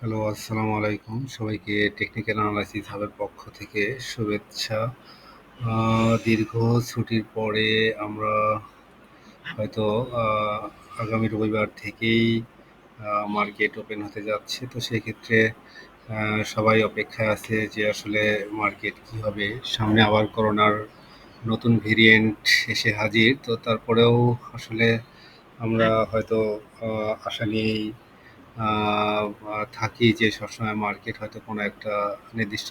Hello, আসসালামু আলাইকুম। সবাইকে টেকনিক্যাল অ্যানালাইসিস হাবের পক্ষ থেকে শুভেচ্ছা। দীর্ঘ ছুটির পরে আমরা হয়তো আ আগামী রবিবার থেকেই মার্কেট ওপেন হতে যাচ্ছে। তো সেক্ষেত্রে আ সবাই অপেক্ষায় আছে যে আসলে মার্কেট কী হবে? সামনে আবার করোনার নতুন ভেরিয়েন্ট এসে হাজির। তো তারপরেও আসলে আমরা হয়তো আ আশা নিয়েই আ থাকি যে সবসময় মার্কেট হয়তো কোনো একটা নির্দিষ্ট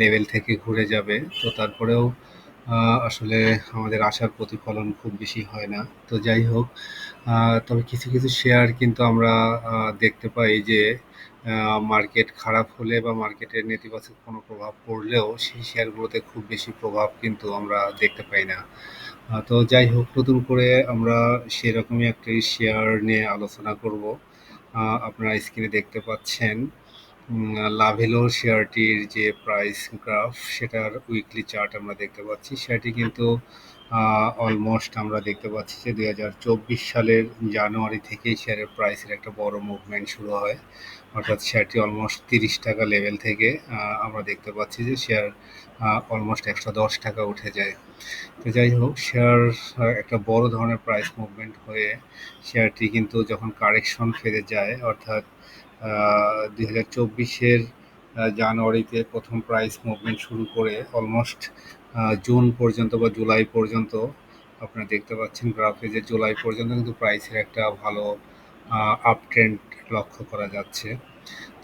লেভেল থেকে ঘুরে যাবে। তো তারপরেও আ আসলে আমাদের আশার প্রতিফলন খুব বেশি হয় না। তো যাই হোক, আ তবে কিছু শেয়ার কিন্তু আমরা দেখতে পাই যে মার্কেট খারাপ হলে বা মার্কেটের নেতিবাচক কোনো প্রভাব পড়লেও সেই শেয়ারগুলোতে খুব বেশি প্রভাব কিন্তু আমরা দেখতে পাই না। তো যাই হোক, নতুন করে আমরা সেরকমই একটি শেয়ার নিয়ে আলোচনা করব। আপনারা স্ক্রিনে দেখতে পাচ্ছেন লাভেলো শেয়ারটির যে প্রাইস গ্রাফ সেটার উইকলি চার্ট আমরা দেখতে পাচ্ছি। শেয়ারটি কিন্তু অলমোস্ট আমরা দেখতে পাচ্ছি যে ২০২৪ সালের জানুয়ারি থেকেই শেয়ারের প্রাইসের একটা বড় মুভমেন্ট শুরু হয়। অর্থাৎ শেয়ারটি অলমোস্ট ৳৩০ লেভেল থেকে আমরা দেখতে পাচ্ছি যে শেয়ার অলমোস্ট ৳১১০ উঠে যায়। তো যাই হোক, শেয়ার একটা বড় ধরনের প্রাইস মুভমেন্ট হয়ে শেয়ারটি কিন্তু যখন কারেকশন ফেজে যায়, অর্থাৎ ২০২৪-এর জানুয়ারিতে প্রথম প্রাইস মুভমেন্ট শুরু করে অলমোস্ট জুন পর্যন্ত বা জুলাই পর্যন্ত আপনারা দেখতে পাচ্ছেন গ্রাফে যে জুলাই পর্যন্ত কিন্তু প্রাইসের একটা ভালো আপ ট্রেন্ড লক্ষ্য করা যাচ্ছে।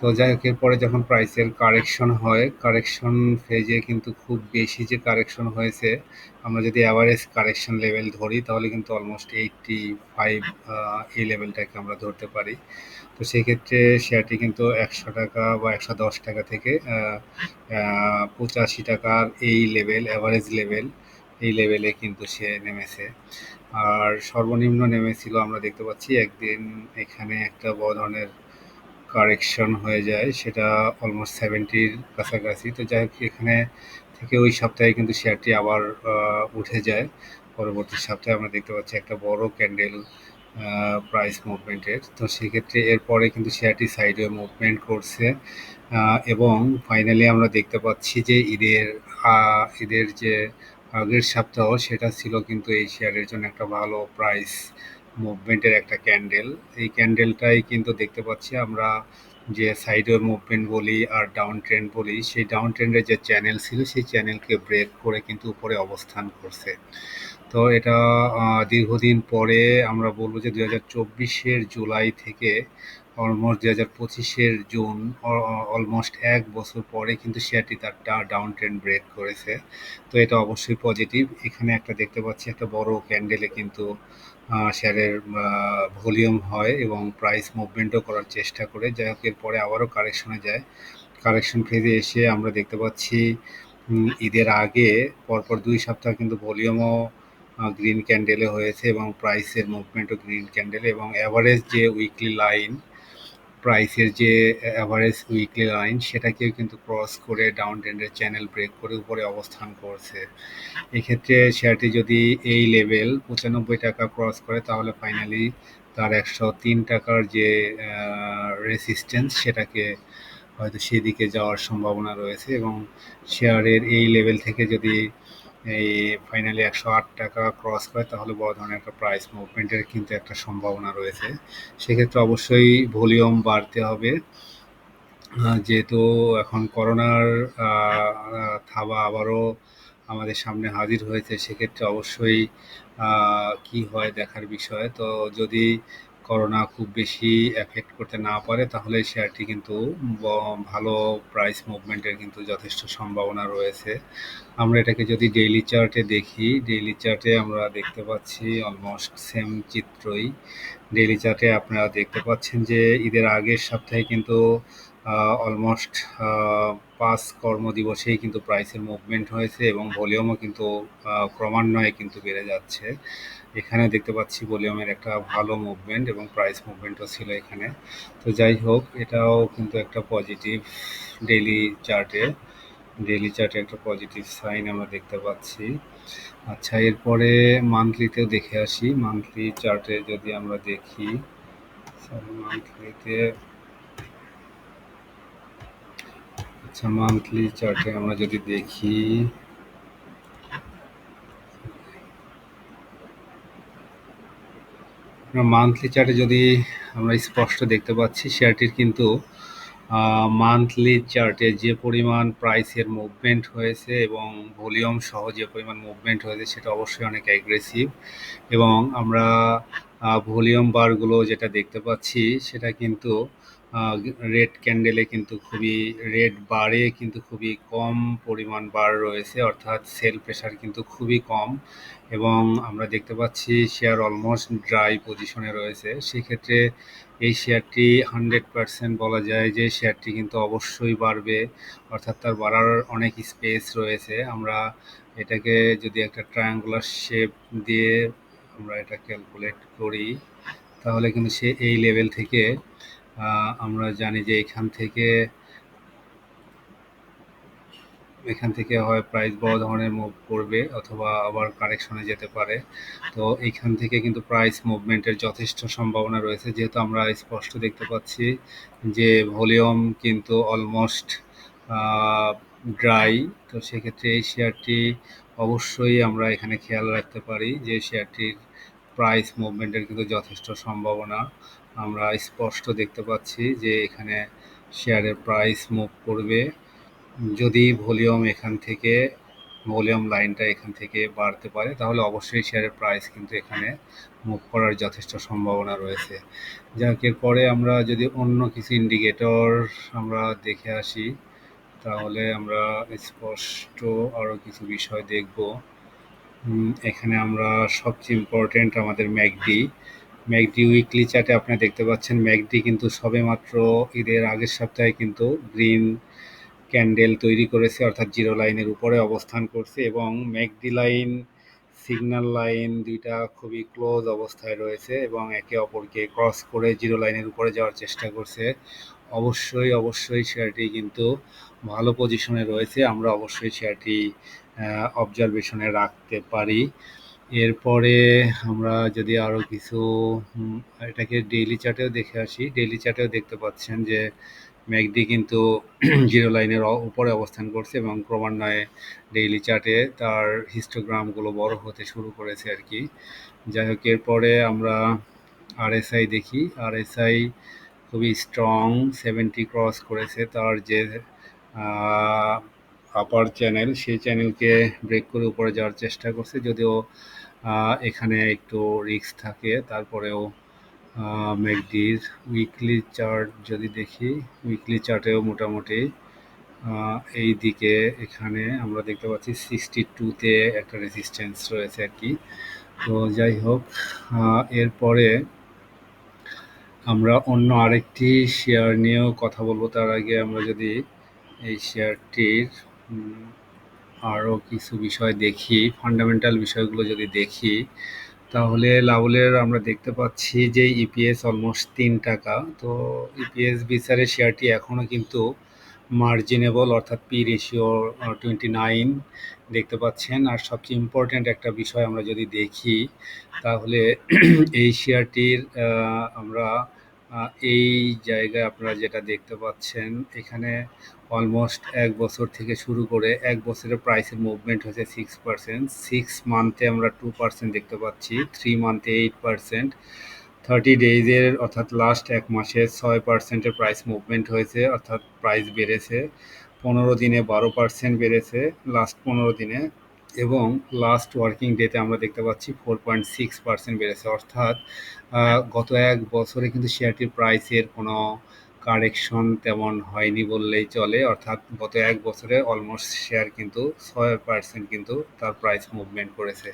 তো যাই হোক, এরপরে যখন প্রাইসের কারেকশন হয়, কারেকশন ফেজে কিন্তু খুব বেশি যে কারেকশন হয়েছে, আমরা যদি অ্যাভারেজ কারেকশন লেভেল ধরি তাহলে কিন্তু অলমোস্ট 85 এই লেভেলটাকে আমরা ধরতে পারি। তো সেক্ষেত্রে শেয়ারটি কিন্তু ৳১০০ বা ৳১১০ থেকে ৳৮৫ এই লেভেল, অ্যাভারেজ লেভেল, এই লেভেলে কিন্তু সে নেমেছে। আর সর্বনিম্ন নেমেছিল আমরা দেখতে পাচ্ছি একদিন এখানে একটা বড় ধরনের কারেকশন হয়ে যায়, সেটা অলমোস্ট 70-র কাছাকাছি। তো যাই হোক, এখানে থেকে ওই সপ্তাহে কিন্তু শেয়ারটি আবার উঠে যায়। পরবর্তী সপ্তাহে আমরা দেখতে পাচ্ছি একটা বড় ক্যান্ডেল প্রাইস মুভমেন্টের। তো সেক্ষেত্রে এরপরে কিন্তু শেয়ারটি সাইডওয়ে মুভমেন্ট করছে এবং ফাইনালি আমরা দেখতে পাচ্ছি যে ঈদের যে আগের সপ্তাহ সেটা ছিল কিন্তু এই শেয়ারের জন্য একটা ভালো প্রাইস মুভমেন্টের একটা ক্যান্ডেল। এই ক্যান্ডেলটাই কিন্তু দেখতে পাচ্ছি আমরা যে সাইডওয়ে মুভমেন্ট বলি আর ডাউন ট্রেন্ড বলি, সেই ডাউন ট্রেন্ডের যে চ্যানেল ছিল সেই চ্যানেলকে ব্রেক করে কিন্তু উপরে অবস্থান করছে। তো এটা দীর্ঘদিন পরে আমরা বলব যে ২০২৪-এর জুলাই থেকে অলমোস্ট ২০২৫-এর জুন, অলমোস্ট ১ বছর পরে কিন্তু শেয়ারটি তার ডাউন ট্রেন্ড ব্রেক করেছে। তো এটা অবশ্যই পজিটিভ। এখানে একটা দেখতে পাচ্ছি একটা বড় ক্যান্ডেলে কিন্তু শেয়ারের ভলিউম হয় এবং প্রাইস মুভমেন্টও করার চেষ্টা করে। যাই হোক, এরপরে আবারও কারেকশনে যায়। কারেকশন ফেজে এসে আমরা দেখতে পাচ্ছি ঈদের আগে পরপর ২ সপ্তাহ কিন্তু ভলিউমও গ্রিন ক্যান্ডেলে হয়েছে এবং প্রাইসের মুভমেন্টও গ্রিন ক্যান্ডেলে, এবং অ্যাভারেজ যে উইকলি লাইন, প্রাইসের যে অ্যাভারেজ উইকলি লাইন সেটাকেও কিন্তু ক্রস করে ডাউন ট্রেন্ডের চ্যানেল ব্রেক করে উপরে অবস্থান করছে। এক্ষেত্রে শেয়ারটি যদি এই লেভেল ৳৯৫ ক্রস করে তাহলে ফাইনালি তার ৳১০৩ যে রেসিস্ট্যান্স সেটাকে হয়তো সেদিকে যাওয়ার সম্ভাবনা রয়েছে, এবং শেয়ারের এই লেভেল থেকে যদি এই ফাইনালি ৳১০৮ ক্রস করে তাহলে বড় ধরনের একটা প্রাইস মুভমেন্টের কিন্তু একটা সম্ভাবনা রয়েছে। সেক্ষেত্রে অবশ্যই ভলিউম বাড়তে হবে। যেহেতু এখন করোনার আ আ থাবা আবারও আমাদের সামনে হাজির হয়েছে, সেক্ষেত্রে অবশ্যই আ কি হয় দেখার বিষয়। তো যদি করোনা খুব বেশি এফেক্ট করতে না পারে তাহলে শেয়ারটি কিন্তু ব ভালো প্রাইস মুভমেন্টের কিন্তু যথেষ্ট সম্ভাবনা রয়েছে। আমরা এটাকে যদি ডেইলি চার্টে দেখি, ডেইলি চার্টে আমরা দেখতে পাচ্ছি অলমোস্ট সেম চিত্রই। ডেইলি চার্টে আপনারা দেখতে পাচ্ছেন যে ঈদের আগের সপ্তাহে কিন্তু অলমোস্ট ৫ কর্মদিবসেই কিন্তু প্রাইসের মুভমেন্ট হয়েছে এবং ভলিউমও কিন্তু ক্রমান্বয়ে কিন্তু বেড়ে যাচ্ছে। এখানে দেখতে পাচ্ছি ভলিউমের একটা ভালো মুভমেন্ট এবং প্রাইস মুভমেন্টও ছিল এখানে। তো যাই হোক, এটাও কিন্তু একটা পজিটিভ ডেইলি চার্টে। ডেইলি চার্টে একটা পজিটিভ সাইন আমরা দেখতে পাচ্ছি। আচ্ছা, এরপরে মান্থলিতেও দেখে আসি। মান্থলি চার্টে যদি আমরা দেখি, সরি, মান্থলিতে আচ্ছা, মান্থলি চার্টে আমরা যদি দেখি, মান্থলি চার্টে যদি আমরা স্পষ্ট দেখতে পাচ্ছি শেয়ারটির কিন্তু মান্থলি চার্টে যে পরিমাণ প্রাইসের মুভমেন্ট হয়েছে এবং ভলিউম সহ যে পরিমাণ মুভমেন্ট হয়েছে সেটা অবশ্যই অনেক অ্যাগ্রেসিভ। এবং আমরা ভলিউম বারগুলো যেটা দেখতে পাচ্ছি সেটা কিন্তু রেড ক্যান্ডেলে কিন্তু খুবই, রেড বারে কিন্তু খুবই কম পরিমাণ বার রয়েছে, অর্থাৎ সেল প্রেশার কিন্তু খুবই কম। এবং আমরা দেখতে পাচ্ছি শেয়ার অলমোস্ট ড্রাই পজিশনে রয়েছে। সেক্ষেত্রে এই শেয়ারটি 100% বলা যায় যে শেয়ারটি কিন্তু অবশ্যই বাড়বে, অর্থাৎ তার বাড়ার অনেক স্পেস রয়েছে। আমরা এটাকে যদি একটা ট্রায়াঙ্গুলার শেপ দিয়ে আমরা এটা ক্যালকুলেট করি, তাহলে কিন্তু সে এই লেভেল থেকে আমরা জানি যে এখান থেকে হয় প্রাইস বড় ধরনের মুভ করবে অথবা আবার কারেকশনে যেতে পারে। তো এইখান থেকে কিন্তু প্রাইস মুভমেন্টের যথেষ্ট সম্ভাবনা রয়েছে, যেহেতু আমরা স্পষ্ট দেখতে পাচ্ছি যে ভলিউম কিন্তু অলমোস্ট ড্রাই। তো সেক্ষেত্রে এই শেয়ারটি অবশ্যই আমরা এখানে খেয়াল রাখতে পারি যে শেয়ারটির প্রাইস মুভমেন্টের কিন্তু যথেষ্ট সম্ভাবনা আমরা স্পষ্ট দেখতে পাচ্ছি যে এখানে শেয়ারের প্রাইস মুভ করবে। যদি ভলিউম লাইনটা এখান থেকে বাড়তে পারে, তাহলে অবশ্যই শেয়ারের প্রাইস কিন্তু এখানে মুভ করার যথেষ্ট সম্ভাবনা রয়েছে। যাক, এরপরে আমরা যদি অন্য কিছু ইন্ডিকেটর আমরা দেখে আসি, তাহলে আমরা স্পষ্ট আরও কিছু বিষয় দেখব। এখানে আমরা সবচেয়ে ইম্পর্টেন্ট আমাদের ম্যাকডি উইকলি চার্টে আপনারা দেখতে পাচ্ছেন ম্যাকডি কিন্তু সবেমাত্র ঈদের আগের সপ্তাহে কিন্তু গ্রিন ক্যান্ডেল তৈরি করেছে, অর্থাৎ জিরো লাইনের উপরে অবস্থান করছে। এবং ম্যাকডি লাইন, সিগন্যাল লাইন দুইটা খুবই ক্লোজ অবস্থায় রয়েছে এবং একে অপরকে ক্রস করে জিরো লাইনের উপরে যাওয়ার চেষ্টা করছে। অবশ্যই শেয়ারটি কিন্তু ভালো পজিশনে রয়েছে, আমরা অবশ্যই শেয়ারটি অবজারভেশনে রাখতে পারি। এরপরে আমরা যদি আরও কিছু এটাকে ডেইলি চার্টেও দেখে আসি, ডেইলি চার্টেও দেখতে পাচ্ছেন যে ম্যাকডি কিন্তু জিরো লাইনের উপরে অবস্থান করছে এবং ক্রমান্বয়ে ডেইলি চার্টে তার হিস্টোগ্রামগুলো বড় হতে শুরু করেছে আর কি। যাই হোক, এরপরে আমরা আরএসআই দেখি। আরএসআই খুবই স্ট্রং, 70 ক্রস করেছে। তার যে আপার চ্যানেল, সেই চ্যানেলকে ব্রেক করে উপরে যাওয়ার চেষ্টা করছে, যদিও এখানে একটু রিস্ক থাকে। তারপরেও ম্যাকডির উইকলি চার্ট যদি দেখি, উইকলি চার্টেও মোটামুটি এই দিকে এখানে আমরা দেখতে পাচ্ছি 62-তে একটা রেজিস্ট্যান্স রয়েছে আর কি। তো যাই হোক, এরপরে আমরা অন্য আরেকটি শেয়ার নিয়েও কথা বলবো। তার আগে আমরা যদি এই শেয়ারটির আরও কিছু বিষয় দেখি, ফান্ডামেন্টাল বিষয়গুলো যদি দেখি, তাহলে লাউলের আমরা দেখতে পাচ্ছি যে ইপিএস অলমোস্ট 3 টাকা। তো ইপিএস বিচারে শেয়ারটি এখনও কিন্তু মার্জিনেবল, অর্থাৎ পি রেশিও 29 দেখতে পাচ্ছেন। আর সবচেয়ে ইম্পর্ট্যান্ট একটা বিষয় আমরা যদি দেখি, তাহলে এই শেয়ারটির আমরা এই জায়গায় আপনারা যেটা দেখতে পাচ্ছেন, এখানে অলমোস্ট 1 বছর থেকে শুরু করে 1 বছরের প্রাইসের মুভমেন্ট হয়েছে 6%, 6 মান্থে আমরা 2% দেখতে পাচ্ছি, 3 মান্থে 8%, 30 ডেইজের অর্থাৎ লাস্ট 1 মাসে 6%-এর প্রাইস মুভমেন্ট হয়েছে, অর্থাৎ প্রাইস বেড়েছে। 15 দিনে 12% বেড়েছে লাস্ট 15 দিনে, এবং লাস্ট ওয়ার্কিং ডেতে আমরা দেখতে পাচ্ছি 4.6% বেড়েছে। অর্থাৎ গত 1 বছরে কিন্তু শেয়ারটির প্রাইসের কোনো কারেকশন তেমন হয়নি বললেই চলে, অর্থাৎ গত 1 বছরে অলমোস্ট শেয়ার কিন্তু 6% কিন্তু তার প্রাইস মুভমেন্ট করেছে।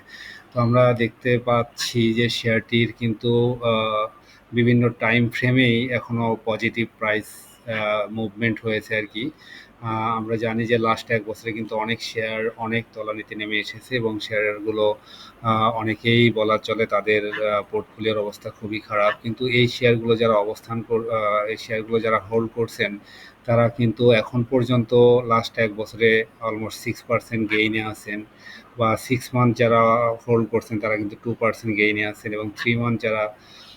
তো আমরা দেখতে পাচ্ছি যে শেয়ারটির কিন্তু বিভিন্ন টাইম ফ্রেমেই এখনও পজিটিভ প্রাইস মুভমেন্ট হয়েছে আর কি। আমরা জানি যে লাস্ট 1 বছরে কিন্তু অনেক শেয়ার অনেক তলানিতে নেমে এসেছে এবং শেয়ারগুলো অনেকেই বলা চলে তাদের পোর্টফোলিওর অবস্থা খুবই খারাপ। কিন্তু এই শেয়ারগুলো যারা হোল্ড করছেন, তারা কিন্তু এখন পর্যন্ত লাস্ট 1 বছরে অলমোস্ট 6% গেইনে আছেন, বা 6 মান্থ যারা হোল্ড করছেন তারা কিন্তু 2% গেইনে আছেন, এবং 3 মান্থ যারা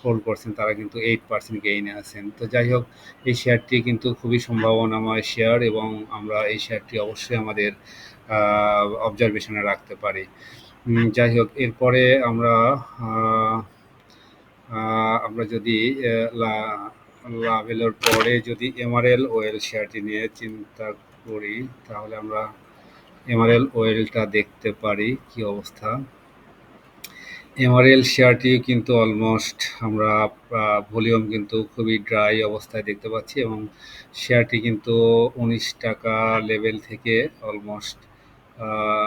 হোল্ড করছেন তারা কিন্তু 8% গেইনে আছেন। তো যাই হোক, এই শেয়ারটি কিন্তু খুবই সম্ভাবনাময় শেয়ার এবং আমরা এই শেয়ারটি অবশ্যই আমাদের অবজারভেশনে রাখতে পারি। যাই হোক, এরপরে আমরা যদি লাভেলের পরে যদি এমআরএল ওয়েল শেয়ারটি নিয়ে চিন্তা করি, তাহলে আমরা এমআরএল ওয়েলটা দেখতে পারি কি অবস্থা। এমআরএল শেয়ারটি কিন্তু অলমোস্ট আমরা ভলিউম কিন্তু খুবই ড্রাই অবস্থায় দেখতে পাচ্ছি এবং শেয়ারটি কিন্তু 19 টাকা লেভেল থেকে অলমোস্ট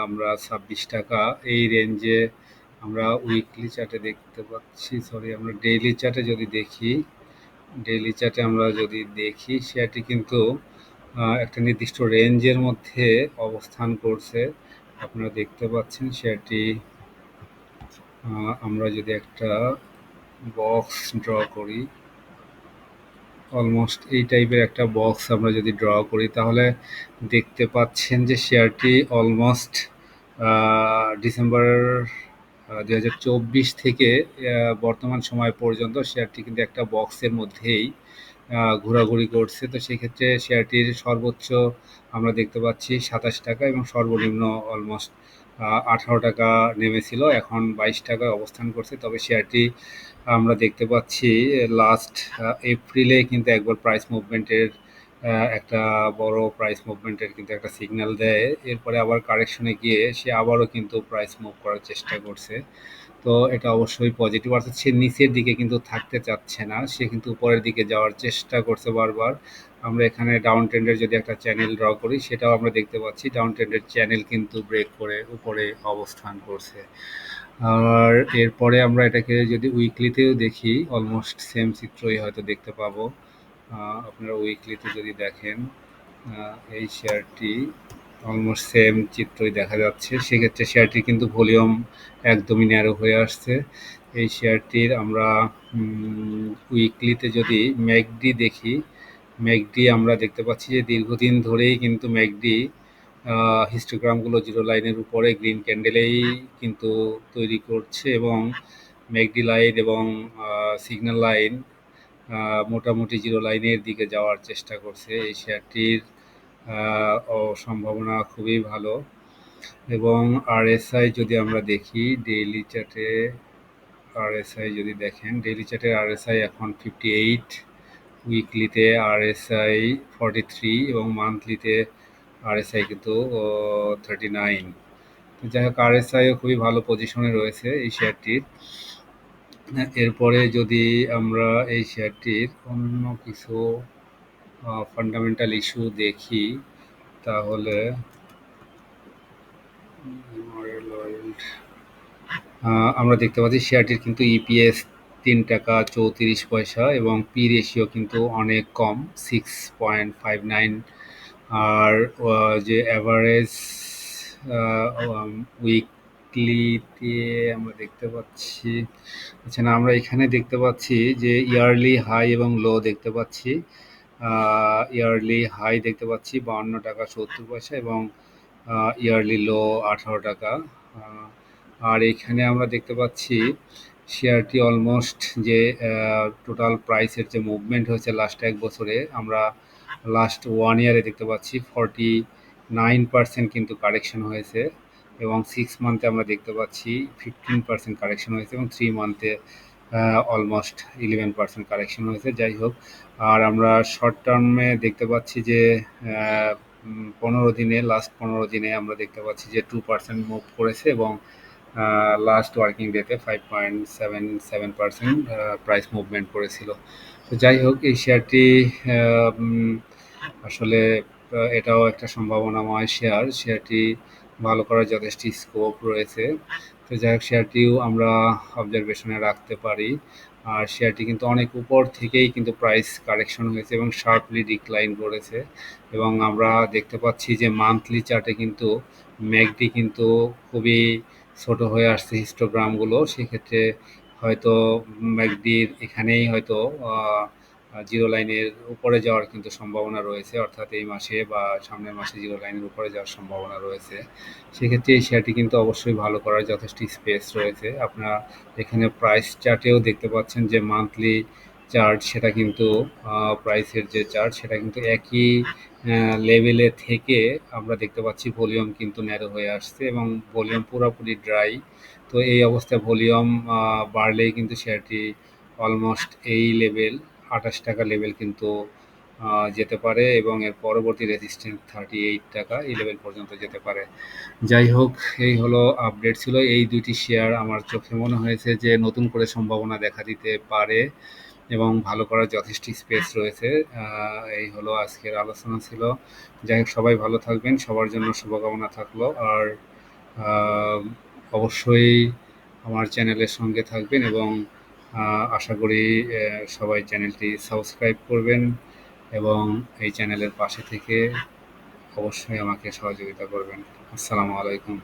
আমরা 26 টাকা এই রেঞ্জে আমরা উইকলি চার্টে দেখতে পাচ্ছি। আমরা ডেইলি চার্টে যদি দেখি, শেয়ারটি কিন্তু একটা নির্দিষ্ট রেঞ্জের মধ্যে অবস্থান করছে। আপনারা দেখতে পাচ্ছেন শেয়ারটি, আমরা যদি একটা বক্স ড্র করি, অলমোস্ট এই টাইপের একটা বক্স আমরা যদি ড্র করি, তাহলে দেখতে পাচ্ছেন যে শেয়ারটি অলমোস্ট ডিসেম্বর 2024 থেকে বর্তমান সময় পর্যন্ত শেয়ারটি কিন্তু একটা বক্সের মধ্যেই ঘোরাঘুরি করছে। তো সেক্ষেত্রে শেয়ারটির সর্বোচ্চ আমরা দেখতে পাচ্ছি 27 টাকা এবং সর্বনিম্ন অলমোস্ট 18 টাকা নেমেছিল, এখন 22 টাকায় অবস্থান করছে। তবে শেয়ারটি আমরা দেখতে পাচ্ছি লাস্ট এপ্রিলে কিন্তু একবার প্রাইস মুভমেন্টের একটা বড় প্রাইস মুভমেন্টের কিন্তু একটা সিগন্যাল দেয়। এরপরে আবার কারেকশনে গিয়ে সে আবারও কিন্তু প্রাইস মুভ করার চেষ্টা করছে। তো এটা অবশ্যই পজিটিভ, অর্থাৎ সে নিচের দিকে কিন্তু থাকতে চাচ্ছে না, সে কিন্তু উপরের দিকে যাওয়ার চেষ্টা করছে বারবার। আমরা এখানে ডাউন ট্রেন্ডের যদি একটা চ্যানেল ড্র করি, সেটাও আমরা দেখতে পাচ্ছি ডাউন ট্রেন্ডের চ্যানেল কিন্তু ব্রেক করে উপরে অবস্থান করছে। আর এরপরে আমরা এটাকে যদি উইকলিতেও দেখি, অলমোস্ট সেম চিত্রই হয়তো দেখতে পাবো। আপনারা উইকলিতে যদি দেখেন, এই শেয়ারটি অলমোস্ট সেম চিত্রই দেখা যাচ্ছে। সেক্ষেত্রে শেয়ারটি কিন্তু ভলিউম একদমই ন্যারো হয়ে আসছে। এই শেয়ারটির আমরা উইকলিতে যদি ম্যাকডি দেখি, ম্যাকডি আমরা দেখতে পাচ্ছি যে দীর্ঘদিন ধরেই কিন্তু ম্যাকডি হিস্টোগ্রামগুলো জিরো লাইনের উপরে গ্রিন ক্যান্ডেলেই কিন্তু তৈরি করছে এবং ম্যাকডি লাইন এবং সিগন্যাল লাইন মোটামুটি জিরো লাইনের দিকে যাওয়ার চেষ্টা করছে। এই শেয়ারটির সম্ভাবনা খুবই ভালো। এবং আরএসআই যদি আমরা দেখি, ডেইলি চার্টে আরএসআই যদি দেখেন, ডেইলি চার্টের আরএসআই এখন 58, উইকলিতে আরএসআই 43 এবং মান্থলিতে আরএসআই কিন্তু 39। যাই হোক, আরএসআইও খুবই ভালো পজিশনে রয়েছে এই শেয়ারটির। এরপরে যদি আমরা এই শেয়ারটির অন্য কিছু ফান্ডামেন্টাল ইস্যু দেখি, তাহলে আমরা দেখতে পাচ্ছি শেয়ারটির কিন্তু ইপিএস 3 টাকা 34 পয়সা এবং পি রেশিও কিন্তু অনেক কম, 6.59। আর যে অ্যাভারেজ উইকলিতে আমরা দেখতে পাচ্ছি, আচ্ছা না, আমরা এখানে দেখতে পাচ্ছি যে ইয়ারলি হাই এবং লো দেখতে পাচ্ছি। ইয়ারলি হাই দেখতে পাচ্ছি 52 টাকা 70 পয়সা এবং ইয়ারলি লো 18 টাকা। আর এখানে আমরা দেখতে পাচ্ছি শেয়ারটি অলমোস্ট যে টোটাল প্রাইসের যে মুভমেন্ট হয়েছে লাস্ট এক বছরে, আমরা লাস্ট 1 ইয়ারে দেখতে পাচ্ছি 49% কিন্তু কারেকশন হয়েছে এবং 6 মান্থে আমরা দেখতে পাচ্ছি 15% কারেকশন হয়েছে এবং 3 মান্থে অলমোস্ট 11% কারেকশন হয়েছে। যাই হোক, আর আমরা শর্ট টার্মে দেখতে পাচ্ছি যে 15 দিনে, লাস্ট 15 দিনে আমরা দেখতে পাচ্ছি যে 2% মুভ করেছে এবং লাস্ট ওয়ার্কিং ডেতে 5.77% প্রাইস মুভমেন্ট করেছিল। তো যাই হোক, এই শেয়ারটি আসলে এটাও একটা সম্ভাবনাময় শেয়ার, শেয়ারটি ভালো করার যথেষ্ট স্কোপ রয়েছে। তো যাই হোক, শেয়ারটিও আমরা অবজারভেশনে রাখতে পারি। আর শেয়ারটি কিন্তু অনেক উপর থেকেই কিন্তু প্রাইস কারেকশন হয়েছে এবং শার্পলি ডিক্লাইন করেছে এবং আমরা দেখতে পাচ্ছি যে মান্থলি চার্টে কিন্তু ম্যাকডি কিন্তু খুবই ছোট হয়ে আসছে হিস্টোগ্রামগুলো। সেক্ষেত্রে হয়তো ম্যাকডির এখানেই হয়তো জিরো লাইনের উপরে যাওয়ার কিন্তু সম্ভাবনা রয়েছে, অর্থাৎ এই মাসে বা সামনের মাসে জিরো লাইনের উপরে যাওয়ার সম্ভাবনা রয়েছে। সেক্ষেত্রে এই শেয়ারটি কিন্তু অবশ্যই ভালো করার যথেষ্ট স্পেস রয়েছে। আপনারা এখানে প্রাইস চার্টেও দেখতে পাচ্ছেন যে মান্থলি চার্ট, সেটা কিন্তু প্রাইসের যে চার্ট সেটা কিন্তু একই লেভেলে থেকে আমরা দেখতে পাচ্ছি ভলিউম কিন্তু ন্যারো হয়ে আসছে এবং ভলিউম পুরোপুরি ড্রাই। তো এই অবস্থায় ভলিউম বাড়লেই কিন্তু শেয়ারটি অলমোস্ট এই লেভেল 28 টাকা লেভেল কিন্তু যেতে পারে এবং এর পরবর্তী রেজিস্ট্যান্স 38 টাকা, এই লেভেল পর্যন্ত যেতে পারে। যাই হোক, এই হলো আপডেট ছিল। এই দুইটি শেয়ার আমার চোখে মনে হয়েছে যে নতুন করে সম্ভাবনা দেখা দিতে পারে এবং ভালো করার যথেষ্ট স্পেস রয়েছে। এই হলো আজকের আলোচনা ছিল। যাই হোক, সবাই ভালো থাকবেন, সবার জন্য শুভকামনা থাকলো। আর আহ, অবশ্যই আমার চ্যানেলের সঙ্গে থাকবেন এবং আশা করি সবাই চ্যানেলটি সাবস্ক্রাইব করবেন এবং এই চ্যানেলের পাশে থেকে অবশ্যই আমাকে সহযোগিতা করবেন। আসসালামু আলাইকুম।